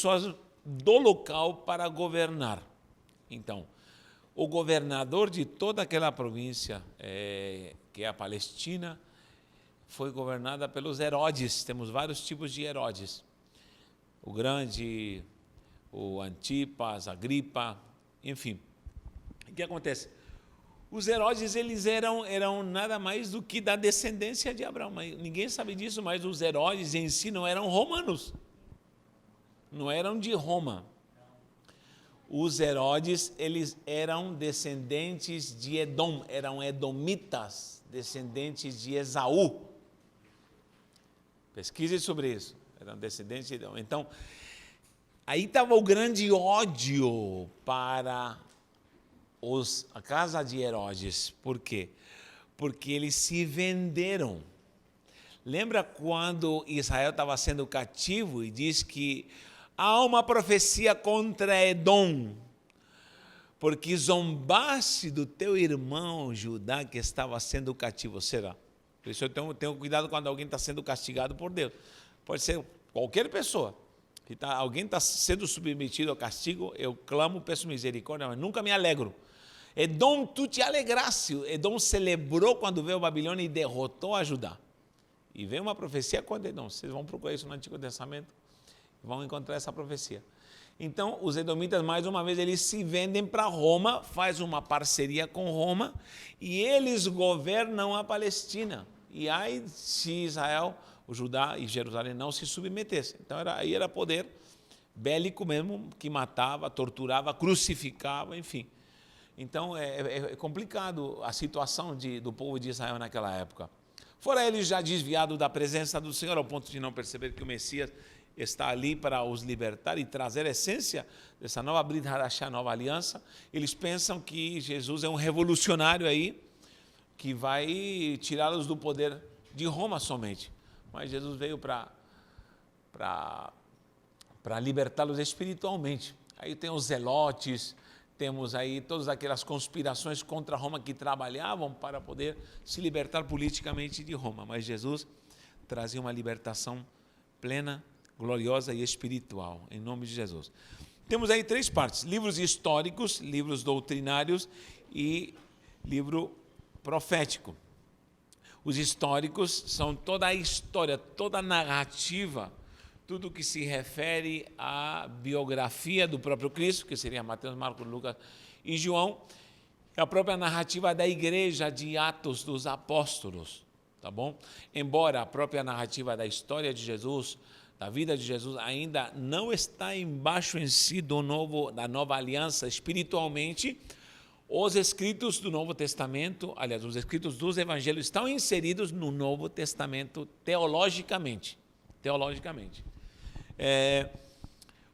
pessoas do local para governar. Então, o governador de toda aquela província, que é a Palestina, foi governada pelos Herodes. Temos vários tipos de Herodes. O Grande, o Antipas, Agripa, enfim. O que acontece? Os Herodes, eles eram nada mais do que da descendência de Abraão. Mas ninguém sabe disso, mas os Herodes em si não eram romanos. Não eram de Roma. Os Herodes, eles eram descendentes de Edom, eram edomitas, descendentes de Esaú. Pesquise sobre isso. Eram descendentes de Edom. Então, aí estava o grande ódio para a casa de Herodes. Por quê? Porque eles se venderam. Lembra quando Israel estava sendo cativo e diz que há uma profecia contra Edom, porque zombaste do teu irmão Judá que estava sendo cativo. Será? Por isso eu tenho cuidado quando alguém está sendo castigado por Deus. Pode ser qualquer pessoa. Alguém está sendo submetido ao castigo, eu clamo, peço misericórdia, mas nunca me alegro. Edom, tu te alegraste. Edom celebrou quando veio a Babilônia e derrotou a Judá. E veio uma profecia contra Edom. Vocês vão procurar isso no Antigo Testamento, vão encontrar essa profecia. Então, os edomitas, mais uma vez, eles se vendem para Roma, faz uma parceria com Roma, e eles governam a Palestina. E aí, se Israel, o Judá e Jerusalém não se submetessem. Então, aí era poder bélico mesmo, que matava, torturava, crucificava, enfim. Então, é complicado a situação do povo de Israel naquela época. Fora eles já desviados da presença do Senhor, ao ponto de não perceber que o Messias está ali para os libertar e trazer a essência dessa nova Brit Hadashah, nova aliança. Eles pensam que Jesus é um revolucionário aí, que vai tirá-los do poder de Roma somente. Mas Jesus veio para libertá-los espiritualmente. Aí tem os zelotes, temos aí todas aquelas conspirações contra Roma que trabalhavam para poder se libertar politicamente de Roma. Mas Jesus trazia uma libertação plena, gloriosa e espiritual, em nome de Jesus. Temos aí 3 partes: livros históricos, livros doutrinários e livro profético. Os históricos são toda a história, toda a narrativa, tudo que se refere à biografia do próprio Cristo, que seria Mateus, Marcos, Lucas e João, a própria narrativa da igreja de Atos dos Apóstolos, tá bom? Embora a própria narrativa da história de Jesus, da vida de Jesus, ainda não está embaixo em si da nova aliança espiritualmente, os escritos do Novo Testamento, aliás, os escritos dos evangelhos estão inseridos no Novo Testamento teologicamente.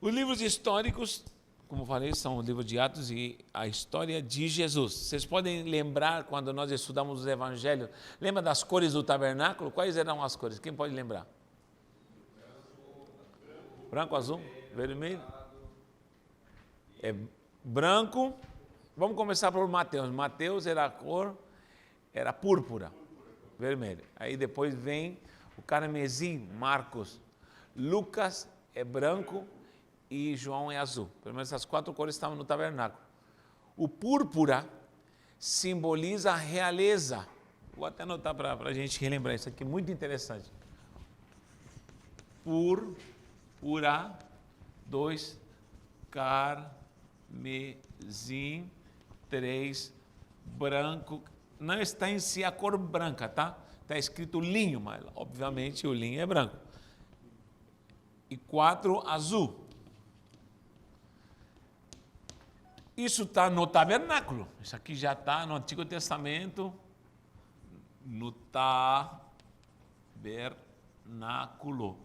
Os livros históricos, como falei, são o livro de Atos e a história de Jesus. Vocês podem lembrar, quando nós estudamos os evangelhos, lembra das cores do tabernáculo? Quais eram as cores? Quem pode lembrar? Branco, azul, vermelho. Branco. Vamos começar por Mateus. Mateus era a cor, era púrpura, vermelho. Aí depois vem o carmesim, Marcos. Lucas é branco e João é azul. Pelo menos essas 4 cores estavam no tabernáculo. O púrpura simboliza a realeza. Vou até anotar para a gente relembrar isso aqui, muito interessante. Púrpura, 2, carmesim, 3, branco. Não está em si a cor branca, tá? Está escrito linho, mas obviamente o linho é branco. E 4, azul. Isso está no tabernáculo. Isso aqui já está no Antigo Testamento, no tabernáculo.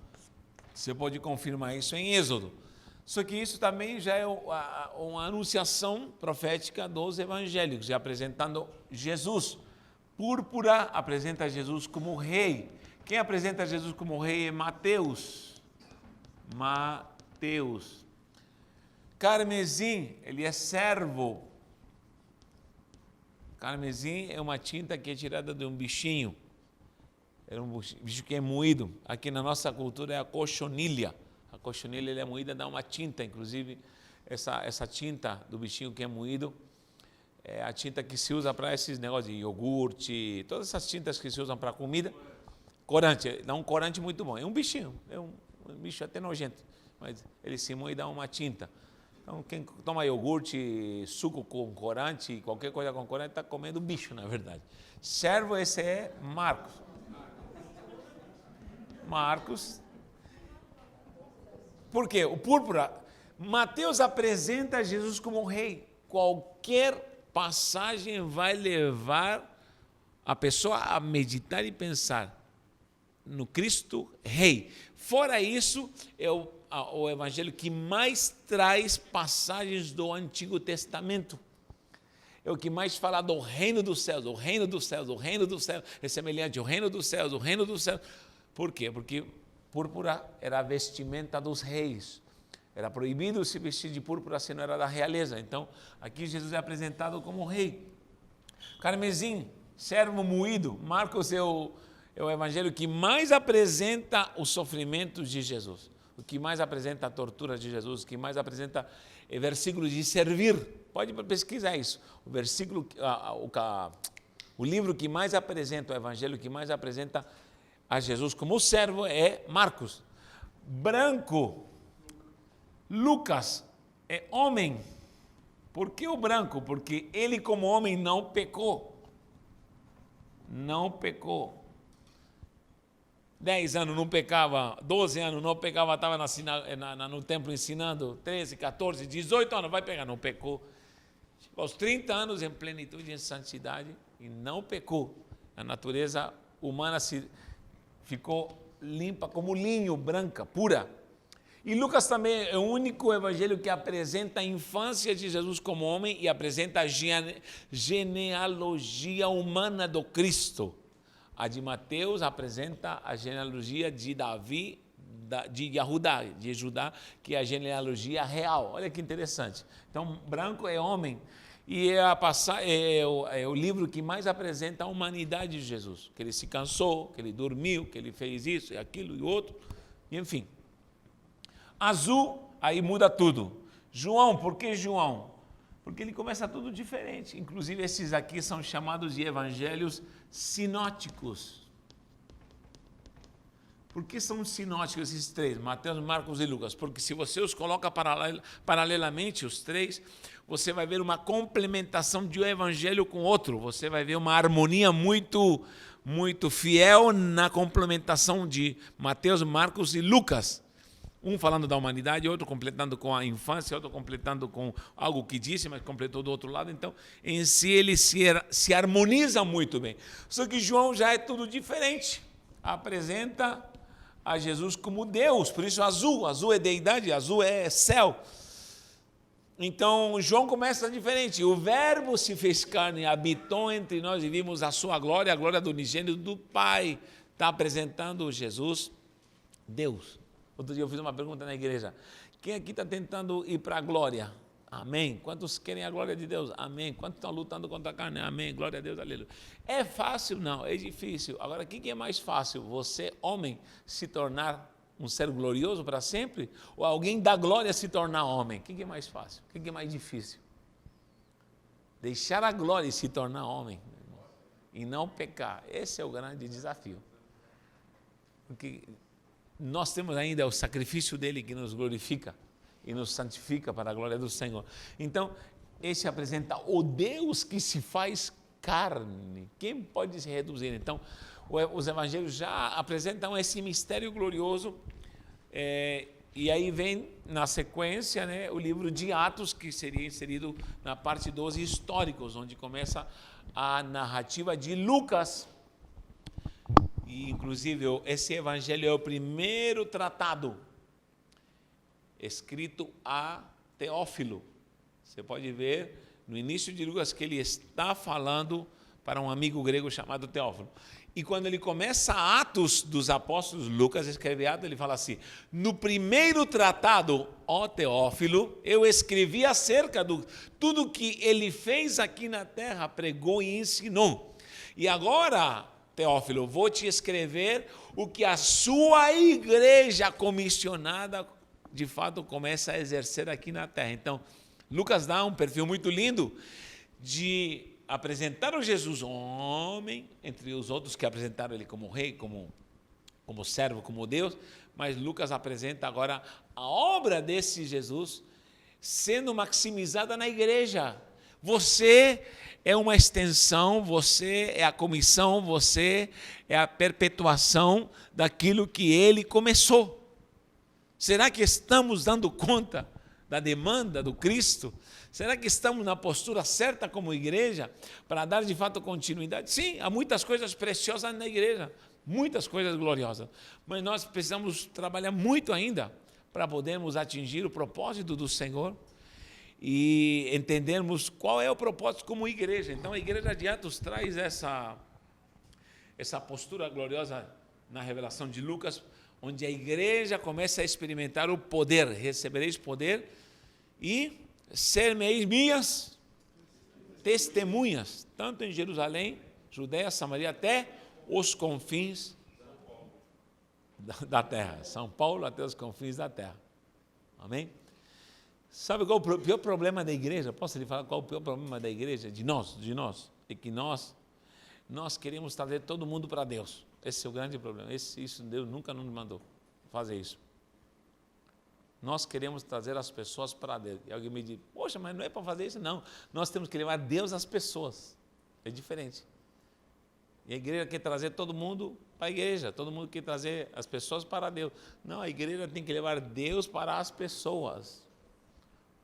Você pode confirmar isso em Êxodo. Só que isso também já é uma anunciação profética dos evangélicos, já apresentando Jesus. Púrpura apresenta Jesus como rei. Quem apresenta Jesus como rei é Mateus. Carmesim, ele é servo. Carmesim é uma tinta que é tirada de um bichinho. É um bicho que é moído. Aqui na nossa cultura é a cochonilha. A cochonilha ele é moída, dá uma tinta, inclusive essa tinta do bichinho que é moído é a tinta que se usa para esses negócios de iogurte, todas essas tintas que se usam para comida. Corante, dá um corante muito bom. É um bichinho, é um bicho até nojento, mas ele se moe e dá uma tinta. Então, quem toma iogurte, suco com corante, qualquer coisa com corante, está comendo bicho, na verdade. Servo, esse é Marcos. Marcos. Por quê? O púrpura. Mateus apresenta Jesus como rei. Qualquer passagem vai levar a pessoa a meditar e pensar no Cristo rei. Fora isso, é o evangelho que mais traz passagens do Antigo Testamento. É o que mais fala do reino dos céus, o reino dos céus, o reino dos céus, é semelhante ao reino dos céus, o reino dos céus. Por quê? Porque púrpura era a vestimenta dos reis. Era proibido se vestir de púrpura se não era da realeza. Então, aqui Jesus é apresentado como rei. Carmesim, servo moído. Marcos é o evangelho que mais apresenta os sofrimentos de Jesus. O que mais apresenta a tortura de Jesus, o que mais apresenta versículos de servir. Pode pesquisar isso. O livro que mais apresenta, o evangelho que mais apresenta a Jesus como servo é Marcos. Branco, Lucas é homem. Por que o branco? Porque ele como homem não pecou. Não pecou. 10 anos não pecava, 12 anos não pecava, estava no templo ensinando, 13, 14, 18 anos, vai pegar, não pecou. Chegou aos 30 anos em plenitude e em santidade e não pecou. A natureza humana ficou limpa como linho, branca, pura. E Lucas também é o único evangelho que apresenta a infância de Jesus como homem e apresenta a genealogia humana do Cristo. A de Mateus apresenta a genealogia de Davi, de Yahudá, de Judá, que é a genealogia real. Olha que interessante. Então, branco é homem. E é o livro que mais apresenta a humanidade de Jesus. Que ele se cansou, que ele dormiu, que ele fez isso e aquilo e outro. E, enfim. Azul, aí muda tudo. João, por que João? Porque ele começa tudo diferente. Inclusive, esses aqui são chamados de evangelhos sinóticos. Por que são sinóticos esses três? Mateus, Marcos e Lucas. Porque se você os coloca paralelamente, os três, você vai ver uma complementação de um evangelho com outro. Você vai ver uma harmonia muito, muito fiel na complementação de Mateus, Marcos e Lucas. Um falando da humanidade, outro completando com a infância, outro completando com algo que disse, mas completou do outro lado. Então, em si, ele se harmoniza muito bem. Só que João já é tudo diferente. Apresenta a Jesus como Deus, por isso azul. Azul é deidade, azul é céu. Então, João começa diferente. O verbo se fez carne, habitou entre nós e vimos a sua glória, a glória do unigênito do Pai. Está apresentando Jesus, Deus. Outro dia eu fiz uma pergunta na igreja. Quem aqui está tentando ir para a glória? Amém. Quantos querem a glória de Deus? Amém. Quantos estão lutando contra a carne? Amém. Glória a Deus, aleluia. É fácil? Não, é difícil. Agora, o que é mais fácil? Você, homem, se tornar um ser glorioso para sempre? Ou alguém da glória se tornar homem? O que é mais fácil? O que é mais difícil? Deixar a glória e se tornar homem. E não pecar. Esse é o grande desafio. Porque nós temos ainda o sacrifício dele que nos glorifica e nos santifica para a glória do Senhor. Então, esse apresenta o Deus que se faz carne. Quem pode se reduzir? Então, os evangelhos já apresentam esse mistério glorioso. E aí vem, na sequência, né, o livro de Atos, que seria inserido na parte dos históricos, onde começa a narrativa de Lucas. E, inclusive, esse evangelho é o primeiro tratado escrito a Teófilo. Você pode ver no início de Lucas que ele está falando para um amigo grego chamado Teófilo. E quando ele começa Atos dos Apóstolos, Lucas escreve Atos, ele fala assim: no primeiro tratado, ó Teófilo, eu escrevi acerca de tudo que ele fez aqui na terra, pregou e ensinou. E agora, Teófilo, vou te escrever o que a sua igreja comissionada de fato, começa a exercer aqui na terra. Então, Lucas dá um perfil muito lindo de apresentar o Jesus homem, entre os outros que apresentaram ele como rei, como servo, como Deus, mas Lucas apresenta agora a obra desse Jesus sendo maximizada na igreja. Você é uma extensão, você é a comissão, você é a perpetuação daquilo que ele começou. Será que estamos dando conta da demanda do Cristo? Será que estamos na postura certa como igreja para dar de fato continuidade? Sim, há muitas coisas preciosas na igreja, muitas coisas gloriosas, mas nós precisamos trabalhar muito ainda para podermos atingir o propósito do Senhor e entendermos qual é o propósito como igreja. Então a igreja de Atos traz essa postura gloriosa na revelação de Lucas, onde a igreja começa a experimentar o poder, recebereis poder e ser-me-eis minhas testemunhas, tanto em Jerusalém, Judeia, Samaria, até os confins da terra. São Paulo até os confins da terra. Amém? Sabe qual o pior problema da igreja? Posso lhe falar qual o pior problema da igreja? De nós? É que nós queremos trazer todo mundo para Deus. Esse é o grande problema. Isso Deus nunca nos mandou fazer isso. Nós queremos trazer as pessoas para Deus. E alguém me diz, poxa, mas não é para fazer isso? Não. Nós temos que levar Deus às pessoas. É diferente. E a igreja quer trazer todo mundo para a igreja. Todo mundo quer trazer as pessoas para Deus. Não, a igreja tem que levar Deus para as pessoas.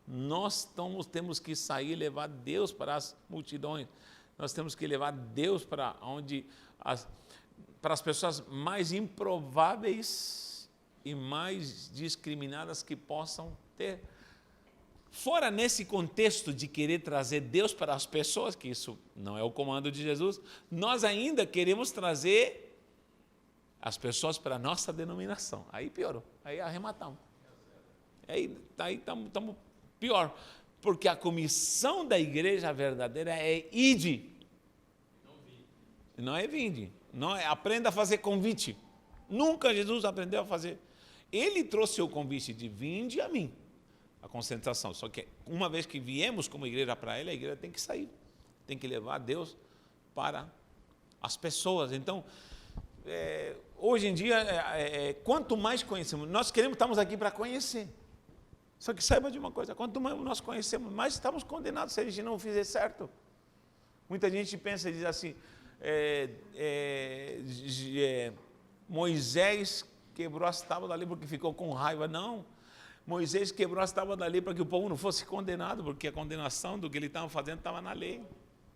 Nós temos que sair e levar Deus para as multidões. Nós temos que levar Deus para onde para as pessoas mais improváveis e mais discriminadas que possam ter. Fora nesse contexto de querer trazer Deus para as pessoas, que isso não é o comando de Jesus, nós ainda queremos trazer as pessoas para a nossa denominação. Aí piorou, aí arrematamos. Aí estamos pior, porque a comissão da igreja verdadeira é ide, não é vinde, não é aprenda a fazer convite. Nunca Jesus aprendeu a fazer. Ele trouxe o convite de vinde a mim, a concentração. Só que uma vez que viemos como igreja para ele, a igreja tem que sair, tem que levar Deus para as pessoas. Então, hoje em dia, quanto mais conhecemos, nós estamos aqui para conhecer. Só que saiba de uma coisa, quanto mais nós conhecemos, mais estamos condenados se a gente não fizer certo. Muita gente pensa e diz assim, Moisés quebrou as tábuas dali porque ficou com raiva. Não, Moisés quebrou as tábuas dali para que o povo não fosse condenado, porque a condenação do que ele estava fazendo estava na lei.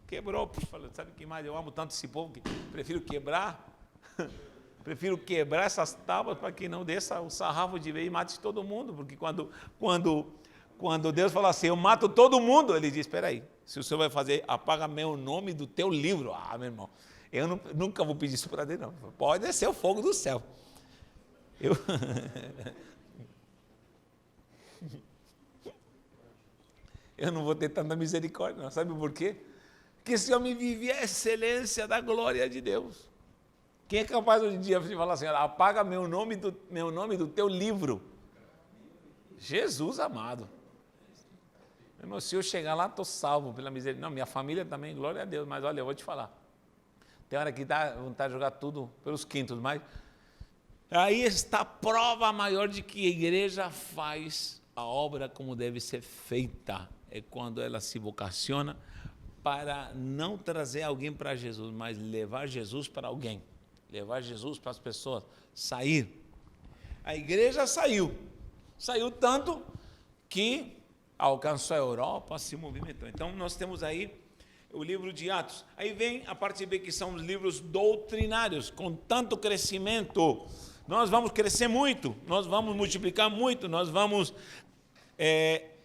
Quebrou, falou, sabe o que mais? Eu amo tanto esse povo que prefiro quebrar essas tábuas para que não desça o sarrafo de vez e mate todo mundo, porque quando Deus fala assim, eu mato todo mundo, ele diz, espera aí, se o Senhor vai fazer, apaga meu nome do teu livro. Ah, meu irmão, eu nunca vou pedir isso para Deus, não. Pode descer o fogo do céu. Eu não vou ter tanta misericórdia, não. Sabe por quê? Porque esse homem vivia a excelência da glória de Deus. Quem é capaz hoje em dia de falar assim, apaga meu nome do teu livro? Jesus amado. Meu irmão, se eu chegar lá, estou salvo pela misericórdia. Não, minha família também, glória a Deus, mas olha, eu vou te falar. Tem hora que dá vontade de jogar tudo pelos quintos, mas aí está a prova maior de que a igreja faz a obra como deve ser feita. É quando ela se vocaciona para não trazer alguém para Jesus, mas levar Jesus para alguém. Levar Jesus para as pessoas, sair. A igreja saiu tanto que alcançou a Europa, se movimentou. Então nós temos aí o livro de Atos. Aí vem a parte B, que são os livros doutrinários, com tanto crescimento. Nós vamos crescer muito, nós vamos multiplicar muito, nós vamos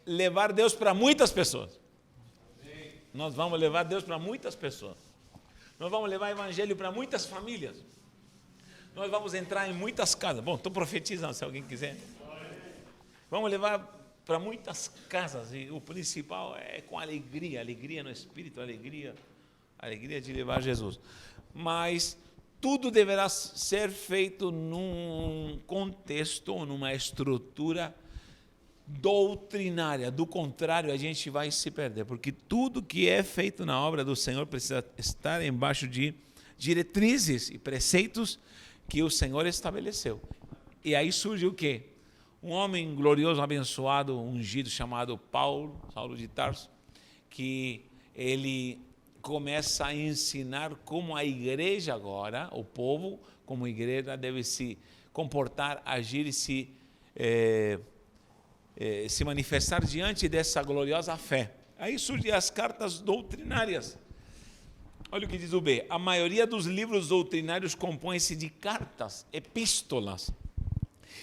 levar Deus para muitas pessoas. Nós vamos levar Deus para muitas pessoas. Nós vamos levar o evangelho para muitas famílias. Nós vamos entrar em muitas casas. Bom, estou profetizando, se alguém quiser. Vamos levar para muitas casas. E o principal é com alegria no espírito, alegria de levar Jesus. Mas tudo deverá ser feito num contexto, numa estrutura doutrinária. Do contrário, a gente vai se perder, porque tudo que é feito na obra do Senhor precisa estar embaixo de diretrizes e preceitos que o Senhor estabeleceu. E aí surge o quê? Um homem glorioso, abençoado, ungido, chamado Saulo de Tarso, que ele começa a ensinar como a igreja agora, o povo, como igreja, deve se comportar, agir e se manifestar diante dessa gloriosa fé. Aí surgem as cartas doutrinárias. Olha o que diz o B. A maioria dos livros doutrinários compõe-se de cartas, epístolas,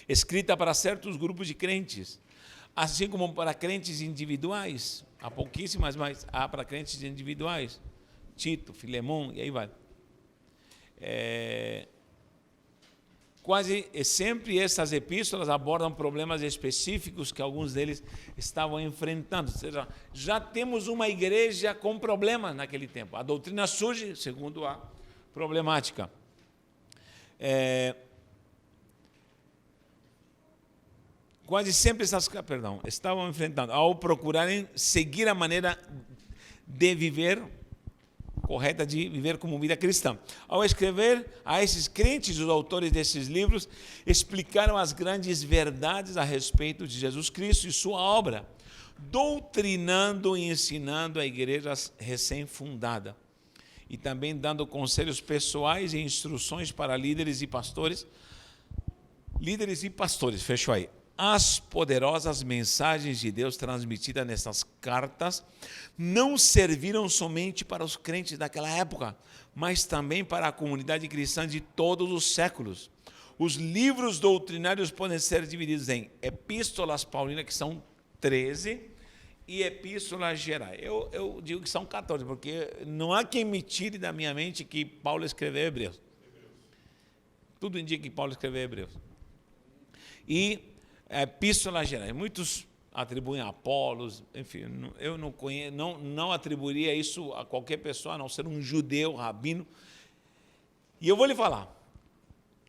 escritas para certos grupos de crentes, assim como para crentes individuais. Há pouquíssimas, mas há para crentes individuais. Tito, Filemão, e aí vai. Quase sempre essas epístolas abordam problemas específicos que alguns deles estavam enfrentando. Ou seja, já temos uma igreja com problemas naquele tempo. A doutrina surge segundo a problemática. Quase sempre estavam enfrentando, ao procurarem seguir a maneira de viver correta, de viver como vida cristã. Ao escrever a esses crentes, os autores desses livros explicaram as grandes verdades a respeito de Jesus Cristo e sua obra, doutrinando e ensinando a igreja recém-fundada e também dando conselhos pessoais e instruções para líderes e pastores, fechou aí. As poderosas mensagens de Deus transmitidas nessas cartas não serviram somente para os crentes daquela época, mas também para a comunidade cristã de todos os séculos. Os livros doutrinários podem ser divididos em epístolas paulinas, que são 13, e epístolas gerais. Eu digo que são 14, porque não há quem me tire da minha mente que Paulo escreveu Hebreus. Tudo indica que Paulo escreveu Hebreus. E epístolas gerais. Muitos atribuem a Apolos, enfim, eu não conheço, não atribuiria isso a qualquer pessoa, a não ser um judeu, rabino. E eu vou lhe falar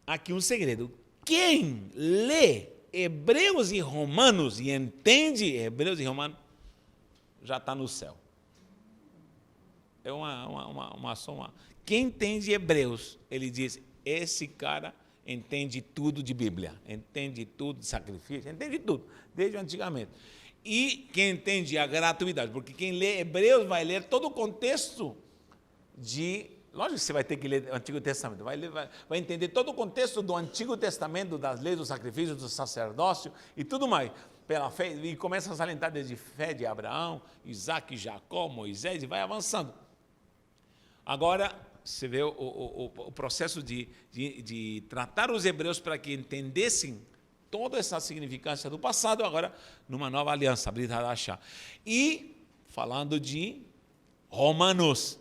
aqui um segredo. Quem lê Hebreus e Romanos e entende Hebreus e Romanos, já está no céu. É uma soma. Quem entende Hebreus, ele diz, esse cara entende tudo de Bíblia, entende tudo de sacrifício, entende tudo, desde antigamente. E quem entende a gratuidade, porque quem lê Hebreus vai ler todo o contexto de... Lógico que você vai ter que ler o Antigo Testamento, vai entender todo o contexto do Antigo Testamento, das leis do sacrifício, do sacerdócio e tudo mais, pela fé, e começa a salientar desde fé de Abraão, Isaac, Jacó, Moisés, e vai avançando. Agora, você vê o processo de tratar os hebreus para que entendessem toda essa significância do passado, agora numa nova aliança, Brit Hadashah. E falando de Romanos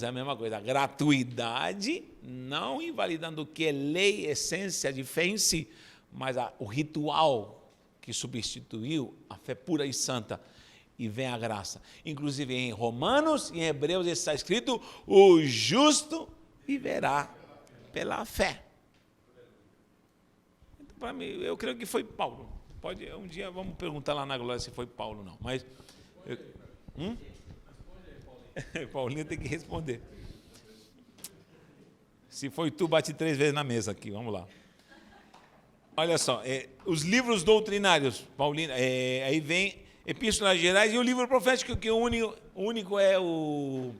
é a mesma coisa, gratuidade, não invalidando o que é lei, essência de fé em si, mas o ritual que substituiu a fé pura e santa, e vem a graça. Inclusive em Romanos e em Hebreus está escrito, o justo viverá pela fé. Então, para mim, eu creio que foi Paulo. Um dia vamos perguntar lá na glória se foi Paulo ou não. Mas Paulinho tem que responder. Se foi tu, bate 3 vezes na mesa aqui, vamos lá. Olha só, os livros doutrinários, Paulino, aí vem Epístolas Gerais e o livro profético, que o único é o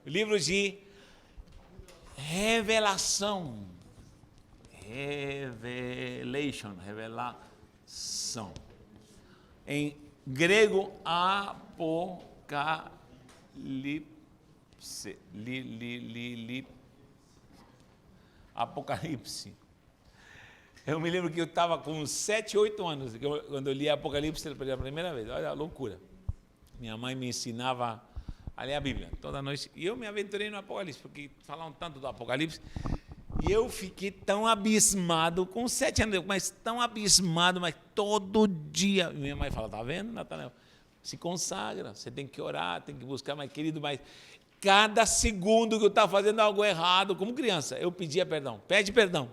livro de revelação. Revelação. Em grego, Apocalipse. Eu me lembro que eu estava com 7, 8 anos, quando eu li Apocalipse pela primeira vez. Olha a loucura. Minha mãe me ensinava a ler a Bíblia toda noite. E eu me aventurei no Apocalipse, porque falavam tanto do Apocalipse. E eu fiquei tão abismado, com 7 anos, mas tão abismado, mas todo dia. Minha mãe fala, tá vendo, Natanael? Se consagra, você tem que orar, tem que buscar, mas querido, mas cada segundo que eu estava fazendo algo errado, como criança, eu pedia perdão, pede perdão,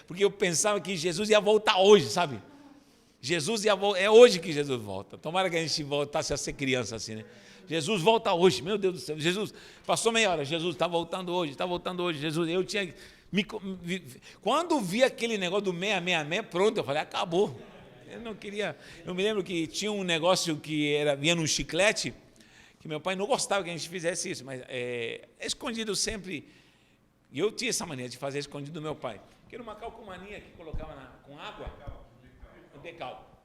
porque eu pensava que Jesus ia voltar hoje, sabe? Jesus é hoje que Jesus volta. Tomara que a gente voltasse a ser criança assim, né? Jesus volta hoje, meu Deus do céu. Jesus, passou meia hora, Jesus está voltando hoje, Jesus, eu tinha... Quando vi aquele negócio do 666, pronto, eu falei, acabou. Eu não queria... Eu me lembro que tinha um negócio que vinha num chiclete, que meu pai não gostava que a gente fizesse isso, mas escondido sempre... E eu tinha essa mania de fazer escondido do meu pai. Que era uma calcomaninha que colocava com água, um decal.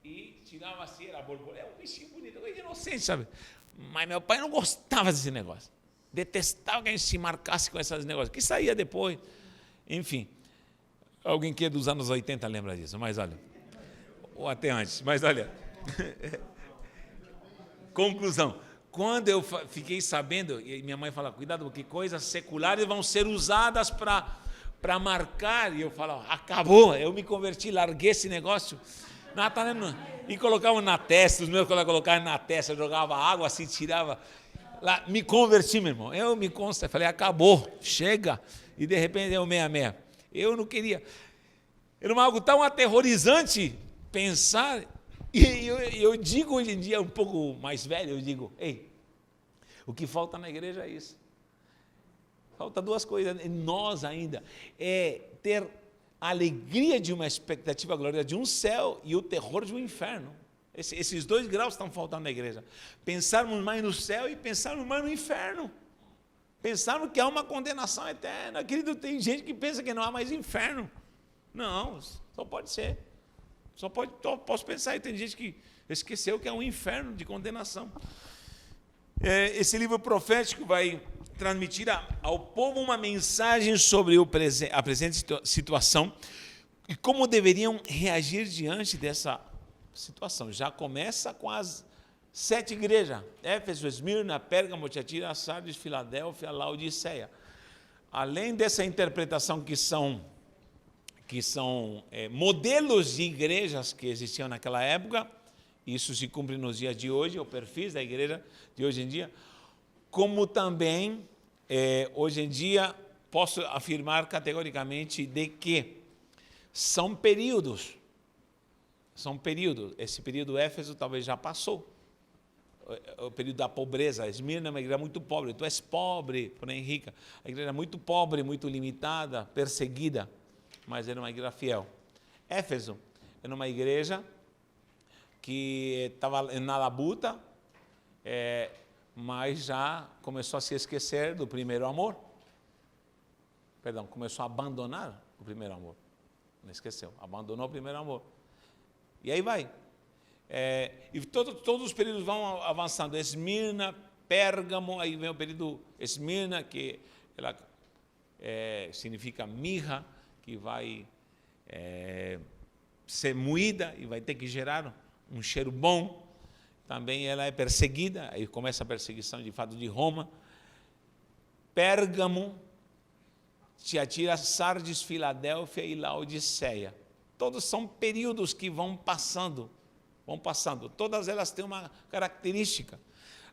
E tirava assim, era borboleta, um bichinho bonito, coisa inocente, sabe? Mas meu pai não gostava desse negócio. Detestava que a gente se marcasse com esses negócios, que saía depois. Enfim, alguém que é dos anos 80 lembra disso, mas olha, ou até antes, mas olha. Conclusão. Quando eu fiquei sabendo, e minha mãe fala, cuidado, porque coisas seculares vão ser usadas para marcar, e eu falo, acabou, eu me converti, larguei esse negócio, e colocavam na testa, os meus colegas colocavam na testa, eu jogava água assim, tirava, lá, me converti, meu irmão, eu me consta, falei, acabou, chega, e de repente é o 66, eu não queria, era algo tão aterrorizante pensar. E eu digo hoje em dia, um pouco mais velho, eu digo, ei, o que falta na igreja é isso. Falta duas coisas em nós ainda, é ter a alegria de uma expectativa gloriosa de um céu e o terror de um inferno. Esses 2 graus estão faltando na igreja. Pensarmos mais no céu e pensarmos mais no inferno. Pensarmos que há uma condenação eterna. Querido, tem gente que pensa que não há mais inferno. Não, só pode ser. Só posso pensar, e tem gente que esqueceu que é um inferno de condenação. Esse livro profético vai transmitir ao povo uma mensagem sobre a presente situação e como deveriam reagir diante dessa situação. Já começa com as 7 igrejas: Éfeso, Esmirna, Pérgamo, Tiatira, Sardes, Filadélfia, Laodiceia. Além dessa interpretação que são modelos de igrejas que existiam naquela época, isso se cumpre nos dias de hoje, o perfil da igreja de hoje em dia, como também, hoje em dia, posso afirmar categoricamente de que são períodos, esse período Éfeso talvez já passou, o período da pobreza. Esmirna é uma igreja muito pobre, tu és pobre, porém rica, a igreja é muito pobre, muito limitada, perseguida, mas era uma igreja fiel. Éfeso era uma igreja que estava na labuta, mas já começou a se esquecer do primeiro amor. Perdão, começou a abandonar o primeiro amor. Não esqueceu, abandonou o primeiro amor. E aí vai. E todos os períodos vão avançando. Esmirna, Pérgamo, aí vem o período Esmirna, que ela significa mirra, que vai ser moída e vai ter que gerar um cheiro bom. Também ela é perseguida, aí começa a perseguição de fato de Roma. Pérgamo, Tiatira, Sardes, Filadélfia e Laodiceia. Todos são períodos que vão passando. Todas elas têm uma característica.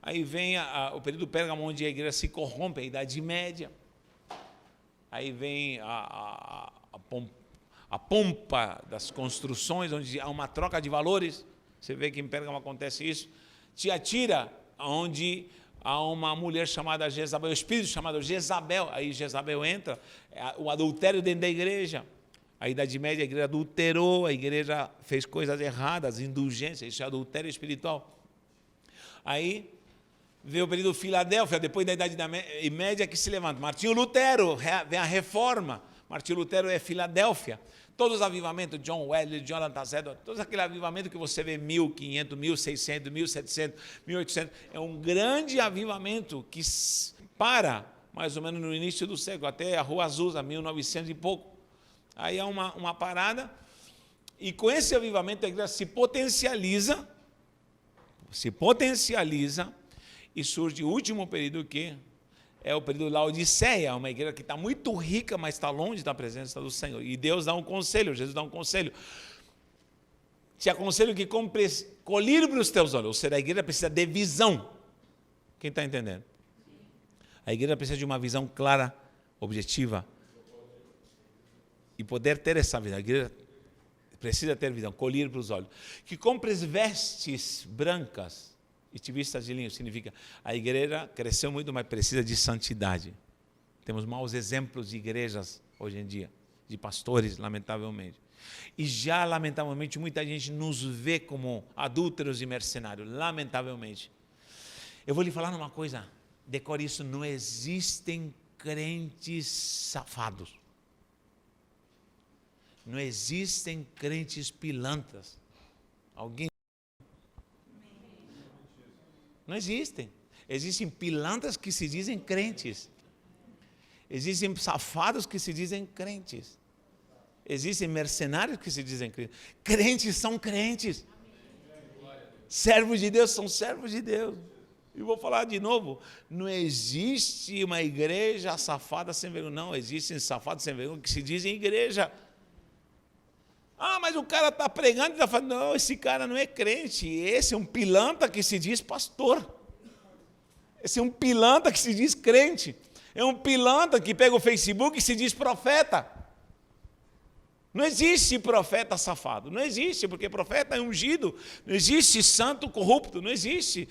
Aí vem o período Pérgamo, onde a igreja se corrompe, a Idade Média. Aí vem a pompa das construções, onde há uma troca de valores. Você vê que em Pérgamo acontece isso. Tiatira, onde há uma mulher chamada Jezabel, o espírito chamado Jezabel, aí Jezabel entra, o adultério dentro da igreja. A Idade Média, a igreja adulterou, a igreja fez coisas erradas, indulgências, isso é adultério espiritual. Aí veio o período Filadélfia, depois da Idade Média, que se levanta. Martinho Lutero, vem a reforma. Martinho Lutero é Filadélfia. Todos os avivamentos, John Wesley, Jonathan Edwards, todos aquele avivamento que você vê 1500, 1600, 1700, 1800, é um grande avivamento que para mais ou menos no início do século, até a Rua Azusa, 1900 e pouco. Aí há uma parada, e com esse avivamento a igreja se potencializa, e surge o último período, que é o período Laodiceia, uma igreja que está muito rica, mas está longe da presença do Senhor. E Deus dá um conselho, Jesus dá um conselho. Te aconselho que compres colírio os teus olhos, ou seja, a igreja precisa de visão. Quem está entendendo? A igreja precisa de uma visão clara, objetiva, e poder ter essa visão. A igreja precisa ter visão, colírio para os olhos. Que compres vestes brancas e te vistas de linho, significa a igreja cresceu muito, mas precisa de santidade. Temos maus exemplos de igrejas hoje em dia, de pastores, lamentavelmente. E já, lamentavelmente, muita gente nos vê como adúlteros e mercenários, lamentavelmente. Eu vou lhe falar uma coisa, decore isso, não existem crentes safados. Não existem crentes pilantras. Alguém? Não existem. Existem pilantras que se dizem crentes. Existem safados que se dizem crentes. Existem mercenários que se dizem crentes. Crentes são crentes. Servos de Deus são servos de Deus. E vou falar de novo, não existe uma igreja safada sem vergonha. Não, existem safados sem vergonha que se dizem igreja. Ah, mas o cara está pregando e está falando, não, esse cara não é crente. Esse é um pilantra que se diz pastor. Esse é um pilantra que se diz crente. É um pilantra que pega o Facebook e se diz profeta. Não existe profeta safado, não existe, porque profeta é ungido, não existe santo corrupto, não existe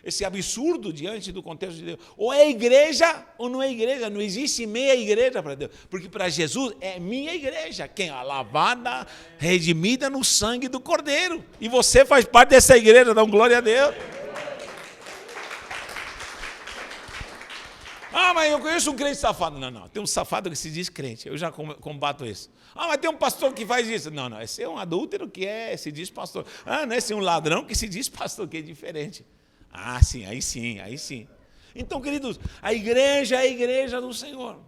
esse absurdo diante do contexto de Deus. Ou é igreja ou não é igreja, não existe meia igreja para Deus, porque para Jesus é minha igreja, quem? A lavada, redimida no sangue do Cordeiro, e você faz parte dessa igreja, dá glória a Deus. Ah, mas eu conheço um crente safado. Não, tem um safado que se diz crente, eu já combato isso. Ah, mas tem um pastor que faz isso. Não, esse é um adúltero que se diz pastor. Ah, não, esse é um ladrão que se diz pastor, que é diferente. Ah, sim, aí sim. Então, queridos, a igreja é a igreja do Senhor.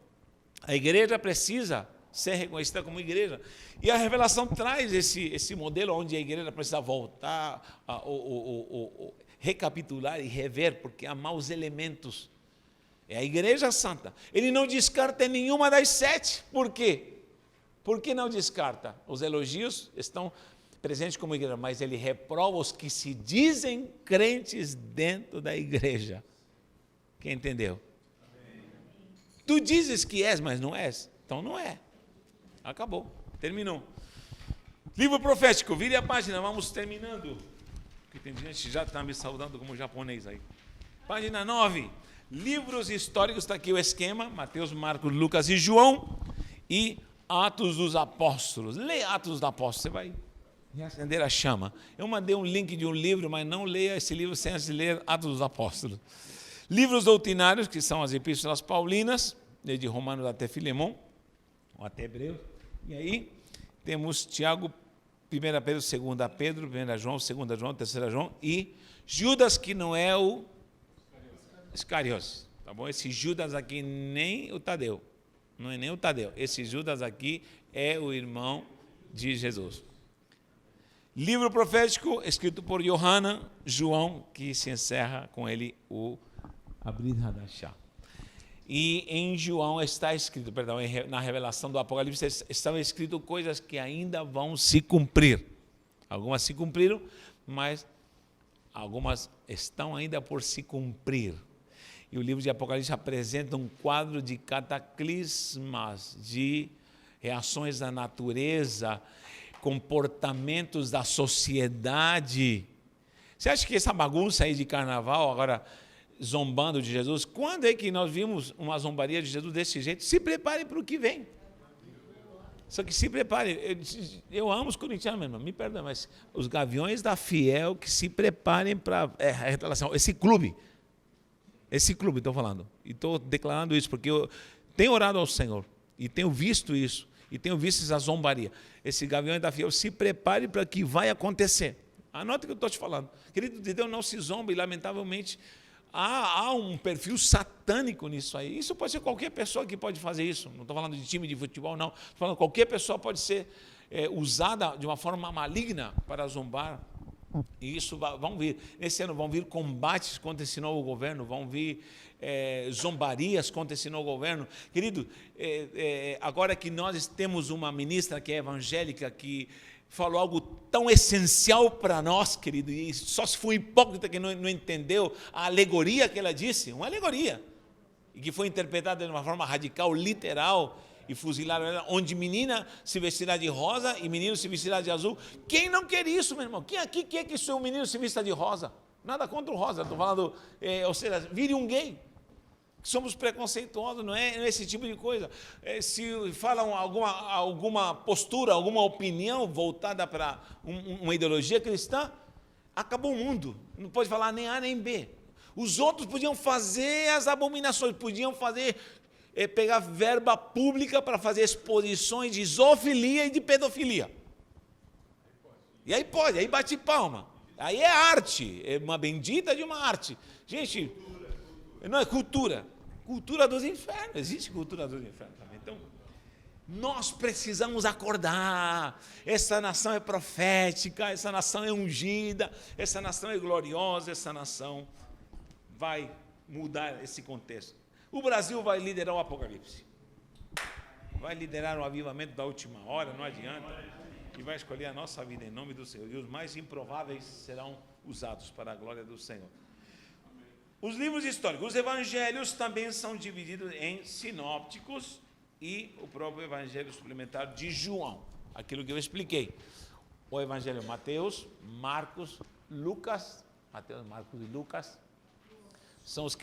A igreja precisa ser reconhecida como igreja. E a revelação traz esse modelo onde a igreja precisa voltar, recapitular e rever, porque há maus elementos. É a igreja santa. Ele não descarta nenhuma das 7. Por quê? Por que não descarta? Os elogios estão presentes como igreja, mas ele reprova os que se dizem crentes dentro da igreja. Quem entendeu? Amém. Tu dizes que és, mas não és. Então não é. Acabou. Terminou. Livro profético. Vire a página. Vamos terminando. Porque tem gente que já está me saudando como japonês aí. Página 9. Livros históricos, está aqui o esquema, Mateus, Marcos, Lucas e João, e Atos dos Apóstolos. Leia Atos dos Apóstolos, você vai reacender a chama. Eu mandei um link de um livro, mas não leia esse livro sem antes ler Atos dos Apóstolos. Livros doutrinários, que são as epístolas paulinas, desde Romanos até Filemão, ou até Hebreus. E aí temos Tiago, 1 Pedro, 2 Pedro, 1 João, 2 João, 3 João, e Judas, que não é o Iscariotes, tá bom? Esse Judas aqui nem o Tadeu, não é nem o Tadeu. Esse Judas aqui é o irmão de Jesus. Livro profético escrito por João, que se encerra com ele o Abrir Hadashah. E em João está escrito, na revelação do Apocalipse estão escritas coisas que ainda vão se cumprir. Algumas se cumpriram, mas algumas estão ainda por se cumprir. E o livro de Apocalipse apresenta um quadro de cataclismas, de reações da natureza, comportamentos da sociedade. Você acha que essa bagunça aí de carnaval, agora zombando de Jesus, quando é que nós vimos uma zombaria de Jesus desse jeito? Se preparem para o que vem. Só que se preparem. Eu amo os corintianos mesmo, me perdoe, mas os gaviões da Fiel que se preparem para a retaliação. Esse clube, estou falando, e estou declarando isso, porque eu tenho orado ao Senhor, e tenho visto isso, e tenho visto essa zombaria. Esse gavião da Fiel, se prepare para o que vai acontecer. Anota o que eu estou te falando. Querido de Deus, não se zomba, e lamentavelmente há um perfil satânico nisso aí. Isso pode ser qualquer pessoa que pode fazer isso. Não estou falando de time de futebol, não. Estou falando qualquer pessoa pode ser usada de uma forma maligna para zombar. E isso vão vir. Nesse ano vão vir combates contra esse novo governo, vão vir zombarias contra esse novo governo. Querido, agora que nós temos uma ministra que é evangélica, que falou algo tão essencial para nós, querido, e só se foi hipócrita que não entendeu a alegoria que ela disse, uma alegoria, e que foi interpretada de uma forma radical, literal, e fuzilaram ela, onde menina se vestirá de rosa e menino se vestirá de azul. Quem não quer isso, meu irmão? Quem aqui quer que o seu menino se vista de rosa? Nada contra o rosa, estou falando, ou seja, vire um gay. Somos preconceituosos, não é esse tipo de coisa. Se falam alguma postura, alguma opinião voltada para uma ideologia cristã, acabou o mundo. Não pode falar nem A nem B. Os outros podiam fazer as abominações, podiam pegar verba pública para fazer exposições de zoofilia e de pedofilia. E aí pode, aí bate palma. Aí é arte, é uma bendita de uma arte. Gente, não é cultura. Cultura dos infernos, existe cultura dos infernos também. Então, nós precisamos acordar. Essa nação é profética, essa nação é ungida, essa nação é gloriosa, essa nação vai mudar esse contexto. O Brasil vai liderar o Apocalipse. Vai liderar o avivamento da última hora, não adianta. E vai escolher a nossa vida em nome do Senhor. E os mais improváveis serão usados para a glória do Senhor. Os livros históricos, os evangelhos também são divididos em sinópticos e o próprio evangelho suplementar de João, aquilo que eu expliquei. O evangelho Mateus, Marcos, Lucas, Mateus, Marcos e Lucas, são os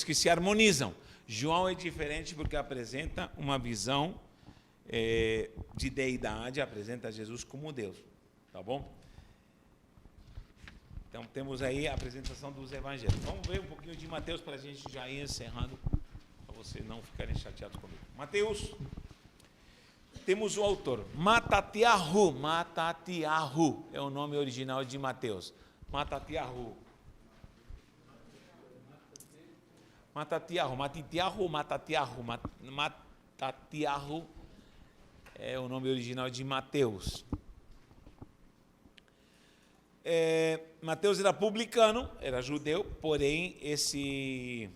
que se harmonizam. João é diferente porque apresenta uma visão de deidade, apresenta Jesus como Deus, tá bom? Então, temos aí a apresentação dos evangelhos. Vamos ver um pouquinho de Mateus para a gente já ir encerrando, para vocês não ficarem chateados comigo. Mateus, temos o autor, Matatiahu. Matatiahu é o nome original de Mateus. Matatiahu. Matatiahu é o nome original de Mateus. Mateus era publicano, era judeu, porém esse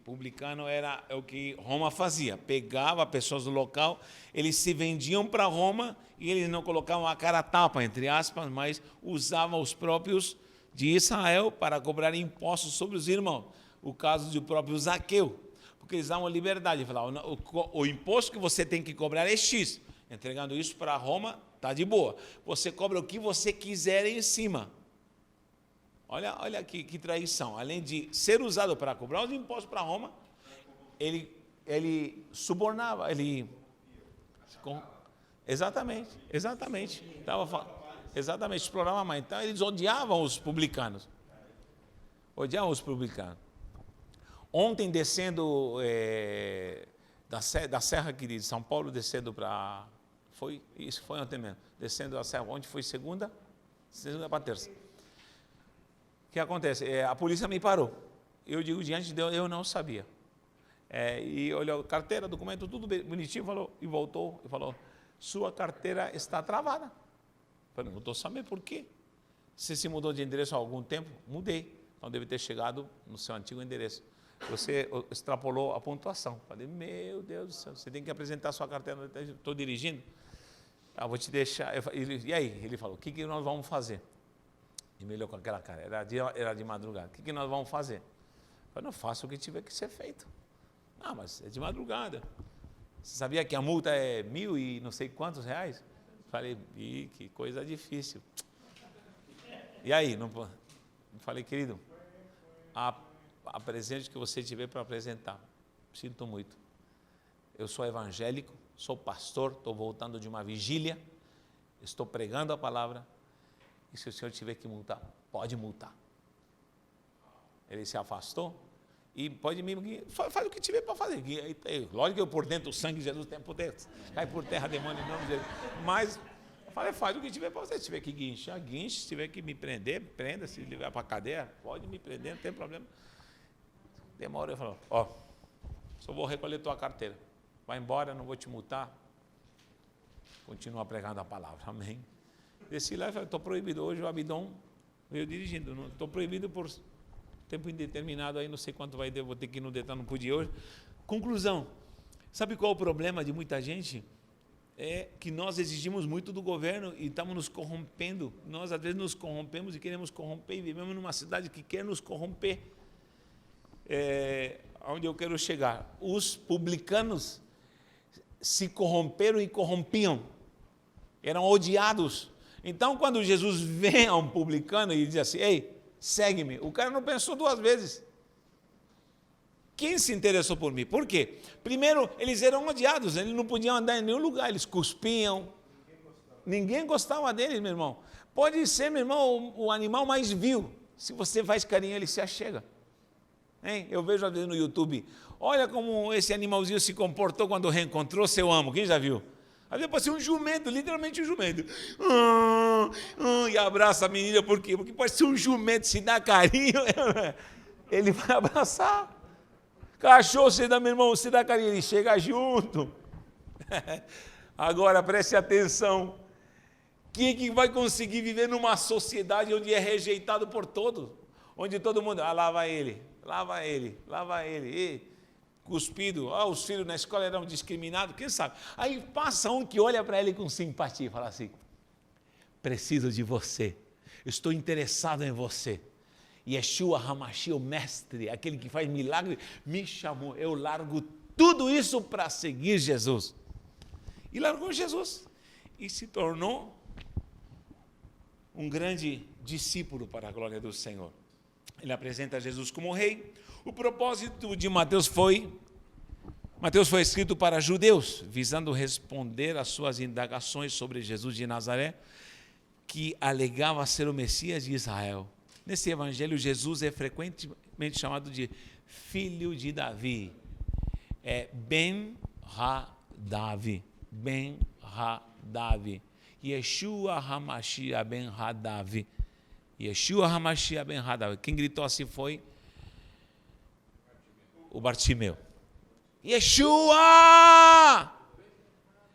publicano era o que Roma fazia, pegava pessoas do local, eles se vendiam para Roma e eles não colocavam a cara a tapa, entre aspas, mas usavam os próprios de Israel para cobrar impostos sobre os irmãos. O caso do próprio Zaqueu, porque eles davam liberdade, falavam, o imposto que você tem que cobrar é X, entregando isso para Roma, está de boa. Você cobra o que você quiser em cima. Olha que traição. Além de ser usado para cobrar os impostos para Roma, ele subornava, exatamente, explorava mais. Então, eles odiavam os publicanos. Ontem, descendo da serra aqui de São Paulo, descendo para... Foi ontem mesmo. Descendo a serra, onde foi segunda para terça. O que acontece? A polícia me parou. Eu digo, diante de Deus, eu não sabia. E olhou, carteira, documento, tudo bonitinho, e voltou e falou, sua carteira está travada. Eu falei, não estou sabendo por quê. Você se mudou de endereço há algum tempo? Mudei. Então deve ter chegado no seu antigo endereço. Você extrapolou a pontuação. Eu falei, meu Deus do céu, você tem que apresentar a sua carteira. Estou dirigindo. Vou te deixar. E aí? Ele falou, o que nós vamos fazer? E me olhou com aquela cara, era de madrugada. O que nós vamos fazer? Eu falei, não, faça o que tiver que ser feito. Ah, mas é de madrugada. Você sabia que a multa é 1.000 e não sei quantos reais? Eu falei, que coisa difícil. E aí? Eu falei, querido, apresente o que você tiver para apresentar. Sinto muito. Eu sou evangélico, sou pastor, estou voltando de uma vigília, estou pregando a palavra, e se o senhor tiver que multar, pode multar. Ele se afastou e pode me... Faz o que tiver para fazer. Lógico que eu por dentro do sangue de Jesus tem poder, cai por terra demônio em nome de Jesus. Mas eu falei, faz o que tiver para fazer. Se tiver que guinchar, guinche. Se tiver que me prender, prenda. Se levar para a cadeia, pode me prender, não tem problema. Demora, eu falo, só vou recolher tua carteira. Vai embora, não vou te multar. Continua pregando a palavra, amém. Desci lá e falei, estou proibido. Hoje o Abidom veio dirigindo. Estou proibido por tempo indeterminado, aí não sei quanto vai ter, vou ter que ir no Detran, não pude hoje. Conclusão, sabe qual é o problema de muita gente? É que nós exigimos muito do governo e estamos nos corrompendo. Nós, às vezes, nos corrompemos e queremos corromper e vivemos numa cidade que quer nos corromper. Onde eu quero chegar? Os publicanos se corromperam e corrompiam, eram odiados. Então, quando Jesus vem a um publicano e diz assim, ei, segue-me, o cara não pensou duas vezes. Quem se interessou por mim? Por quê? Primeiro, eles eram odiados, eles não podiam andar em nenhum lugar, eles cuspiam. Ninguém gostava deles, meu irmão. Pode ser, meu irmão, o animal mais vil. Se você faz carinho, ele se achega. Hein? Eu vejo às vezes no YouTube, olha como esse animalzinho se comportou quando reencontrou seu amo. Quem já viu? Às vezes pode ser um jumento, literalmente um jumento. E abraça a menina, por quê? Porque pode ser um jumento, se dá carinho, ele vai abraçar. Cachorro, você dá, meu irmão, você dá carinho, ele chega junto. Agora, preste atenção. Quem é que vai conseguir viver numa sociedade onde é rejeitado por todos? Onde todo mundo, lá vai ele, lá vai ele, lá vai ele. E, cuspido, os filhos na escola eram discriminados, quem sabe? Aí passa um que olha para ele com simpatia e fala assim, preciso de você, estou interessado em você. Yeshua Hamashi, o mestre, aquele que faz milagre, me chamou, eu largo tudo isso para seguir Jesus. E largou Jesus e se tornou um grande discípulo para a glória do Senhor. Ele apresenta Jesus como rei. O propósito de Mateus foi escrito para judeus, visando responder às suas indagações sobre Jesus de Nazaré, que alegava ser o Messias de Israel. Nesse evangelho, Jesus é frequentemente chamado de filho de Davi. É Ben-Ha-Davi. Ben-Ha-Davi. Yeshua HaMashiach Ben-Ha-Davi. Yeshua HaMashiach Ben-Ha-Davi. Quem gritou assim foi o Bartimeu. Yeshua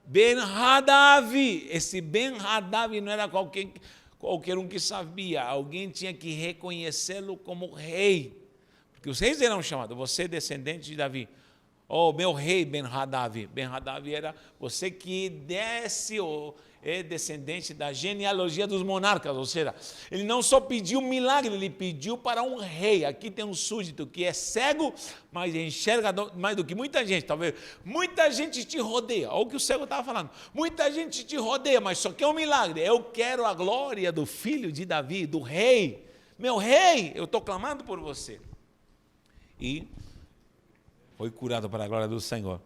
Ben-Ha-Davi. Esse Ben-Ha-Davi não era qualquer um que sabia. Alguém tinha que reconhecê-lo como rei. Porque os reis eram chamados, você descendente de Davi. Meu rei Ben-Ha-Davi. Ben-Ha-Davi era você que desce ou é descendente da genealogia dos monarcas, ou seja, ele não só pediu um milagre, ele pediu para um rei. Aqui tem um súdito que é cego, mas enxerga mais do que muita gente, talvez. Muita gente te rodeia, olha o que o cego estava falando. Muita gente te rodeia, mas só quer um milagre. Eu quero a glória do filho de Davi, do rei. Meu rei, eu estou clamando por você. E foi curado para a glória do Senhor.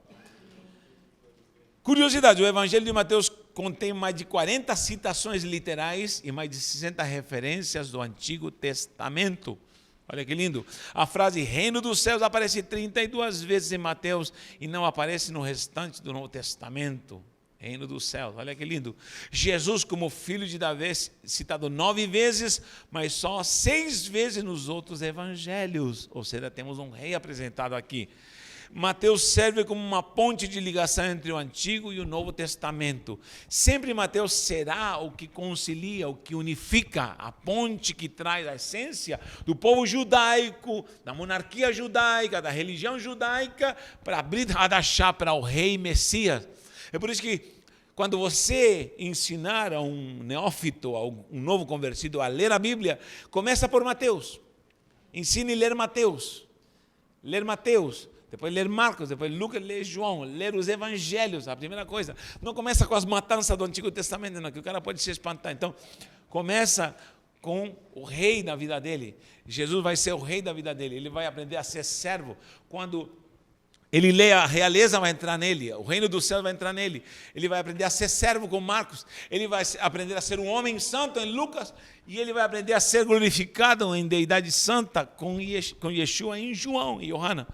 Curiosidade, o Evangelho de Mateus contém mais de 40 citações literais e mais de 60 referências do Antigo Testamento. Olha que lindo. A frase reino dos céus aparece 32 vezes em Mateus e não aparece no restante do Novo Testamento. Reino dos céus, olha que lindo. Jesus como filho de Davi citado 9 vezes, mas só 6 vezes nos outros evangelhos. Ou seja, temos um rei apresentado aqui. Mateus serve como uma ponte de ligação entre o Antigo e o Novo Testamento. Sempre Mateus será o que concilia, o que unifica, a ponte que traz a essência do povo judaico, da monarquia judaica, da religião judaica, para abrir Hadashah para o rei Messias. É por isso que quando você ensinar a um neófito, a um novo convertido a ler a Bíblia, começa por Mateus. Ensine a ler Mateus. Ler Mateus. Depois ler Marcos, depois Lucas, ler João, ler os evangelhos, a primeira coisa. Não começa com as matanças do Antigo Testamento, não, que o cara pode se espantar. Então, começa com o rei da vida dele. Jesus vai ser o rei da vida dele. Ele vai aprender a ser servo. Quando ele lê, a realeza vai entrar nele, o reino do céu vai entrar nele. Ele vai aprender a ser servo com Marcos. Ele vai aprender a ser um homem santo em Lucas. E ele vai aprender a ser glorificado em deidade santa com Yeshua em João e Yohana.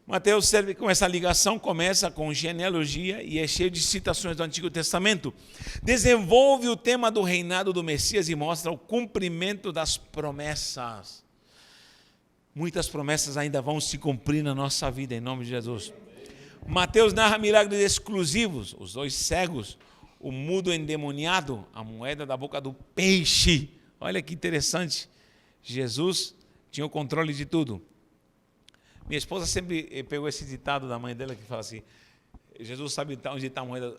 Mateus serve com essa ligação, começa com genealogia e é cheio de citações do Antigo Testamento. Desenvolve o tema do reinado do Messias e mostra o cumprimento das promessas. Muitas promessas ainda vão se cumprir na nossa vida, em nome de Jesus. Mateus narra milagres exclusivos, os 2 cegos, o mudo endemoniado, a moeda da boca do peixe. Olha que interessante, Jesus tinha o controle de tudo. Minha esposa sempre pegou esse ditado da mãe dela que fala assim, Jesus sabe onde está a moeda,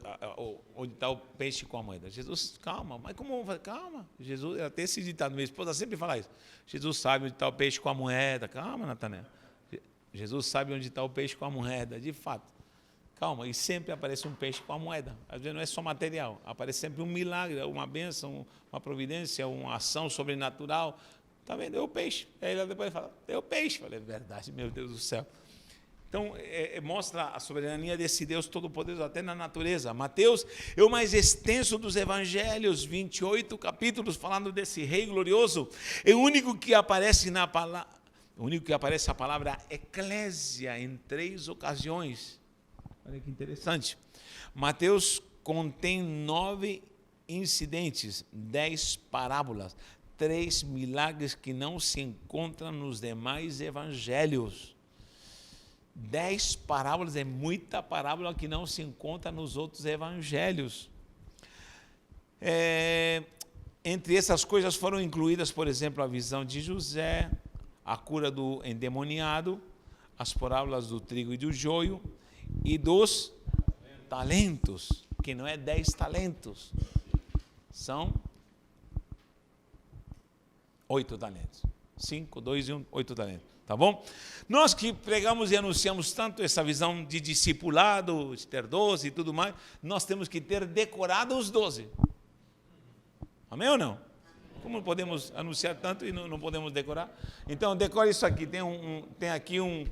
onde está o peixe com a moeda. Jesus, calma, mas como vamos fazer? Calma, Jesus, ela tem esse ditado, minha esposa sempre fala isso. Jesus sabe onde está o peixe com a moeda. Calma, Natanael. Jesus sabe onde está o peixe com a moeda, de fato. Calma, e sempre aparece um peixe com a moeda. Às vezes não é só material, aparece sempre um milagre, uma bênção, uma providência, uma ação sobrenatural. Está vendo? É o peixe. Aí ele depois fala, é o peixe. Falei, é verdade, meu Deus do céu. Então, mostra a soberania desse Deus Todo-Poderoso, até na natureza. Mateus é o mais extenso dos evangelhos, 28 capítulos, falando desse rei glorioso. É o único que aparece na palavra, a palavra eclésia em 3 ocasiões. Olha que interessante. Mateus contém 9 incidentes, 10 parábolas, 3 milagres que não se encontram nos demais evangelhos. 10 parábolas, é muita parábola que não se encontra nos outros evangelhos. Entre essas coisas foram incluídas, por exemplo, a visão de José, a cura do endemoniado, as parábolas do trigo e do joio e dos talentos, que não é 10 talentos, são 8 talentos. 5, 2 e 1, 8 talentos. Tá bom? Nós que pregamos e anunciamos tanto essa visão de discipulado, de ter 12 e tudo mais, nós temos que ter decorado os 12. Amém ou não? Como podemos anunciar tanto e não podemos decorar? Então, decore isso aqui. Tem aqui um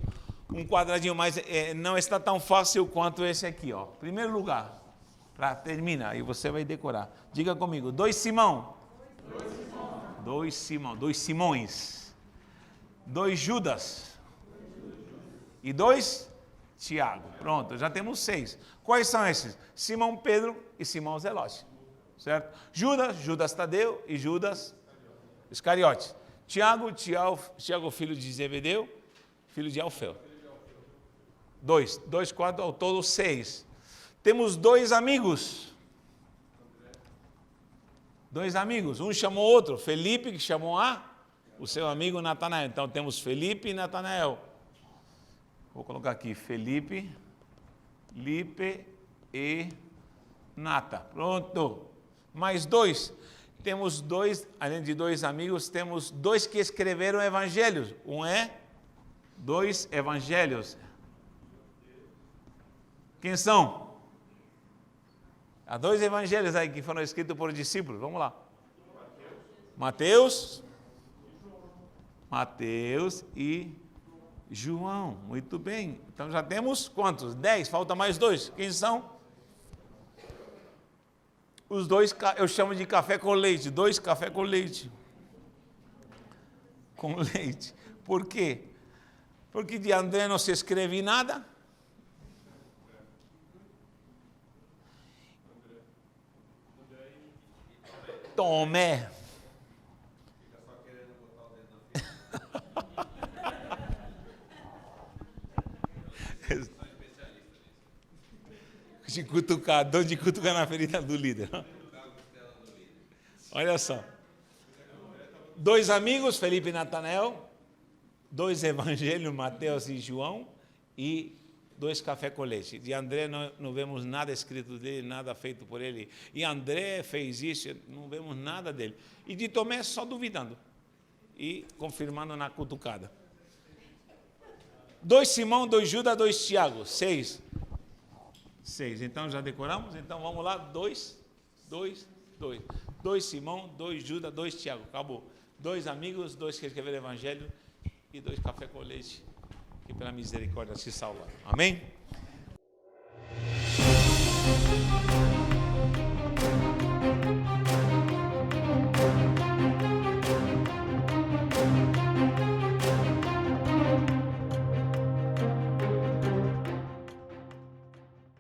quadradinho, mas não está tão fácil quanto esse aqui. Ó. Primeiro lugar, para terminar, aí você vai decorar. Diga comigo, 2 Simão. 2 Simão. 2 Simões. 2 Judas e 2 Tiago. Pronto, já temos 6. Quais são esses? Simão Pedro e Simão Zelote. Certo? Judas Tadeu e Judas Iscariote. Tiago, filho de Zebedeu, filho de Alfeu. 2, 4, ao todo 6. Temos 2 amigos. 2 amigos. Um chamou outro, Felipe, que chamou o seu amigo Natanael. Então, temos Felipe e Natanael. Vou colocar aqui, Felipe, Lipe e Nata. Pronto. Mais 2. Temos 2, além de 2 amigos, temos 2 que escreveram evangelhos. 2 evangelhos. Quem são? Há 2 evangelhos aí que foram escritos por discípulos. Vamos lá. Mateus e João. Muito bem. Então já temos quantos? 10. Falta mais 2. Quem são? Os 2 eu chamo de café com leite. 2 café com leite. Com leite. Por quê? Porque de André não se escreve nada. Tomé. De cutucar na ferida do líder. Olha só. 2 amigos, Felipe e Natanael. 2 evangelhos, Mateus e João. E 2 café com leite. De André não vemos nada escrito dele, nada feito por ele. E André fez isso, não vemos nada dele. E de Tomé só duvidando. E confirmando na cutucada. 2 Simão, 2 Judas, 2 Tiago. 6. Então já decoramos? Então vamos lá. 2 Simão, 2 Judas, 2 Tiago. Acabou. 2 amigos, 2 que escreveram o evangelho e 2 café com leite que pela misericórdia se salvaram. Amém?